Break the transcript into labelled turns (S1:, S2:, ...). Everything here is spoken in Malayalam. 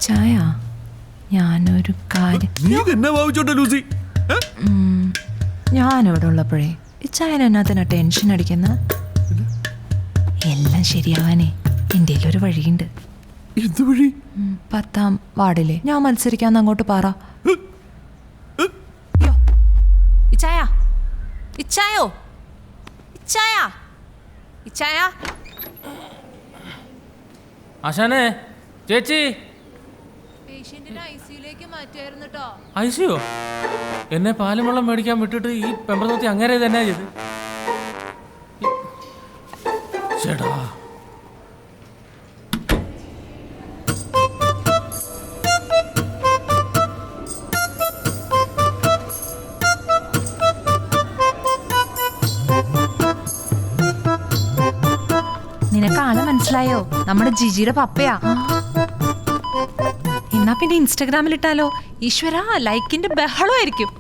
S1: ചായ ഞാനൊരു കാര്യം ഞാനിവിടെ ഉള്ളപ്പോഴേ ഇച്ചായൻ എന്നാത്തിനാ ടെൻഷൻ അടിക്കുന്ന എല്ലാം ശരിയാവാനേ എൻ്റെ ഒരു വഴിയുണ്ട്.
S2: എന്ത് വഴി?
S1: 10ാം വാർഡിലെ ഞാൻ മത്സരിക്കാന്ന് അങ്ങോട്ട് പറ. ഇച്ചായ ഇച്ചായോ ഇച്ചായ ഇച്ചായ
S3: ആശാനെ ചേച്ചി
S1: പേഷ്യന്റിനെ ഐസിയുലേക്ക് മാറ്റിയായിരുന്നു കേട്ടോ.
S3: ഐസിയോ? എന്നെ പാലും വെള്ളം മേടിക്കാൻ വിട്ടിട്ട് ഈ പെമ്പറത്തി അങ്ങനെ തന്നെ ചെയ്ത്. ചേടാ
S1: നിനക്ക് ആളെ മനസ്സിലായോ? നമ്മുടെ ജിജിയുടെ പപ്പയാ. എന്നാ പിന്നെ ഇൻസ്റ്റഗ്രാമിൽ ഇട്ടാലോ? ഈശ്വര, ലൈക്കിന്റെ ബഹളമായിരിക്കും.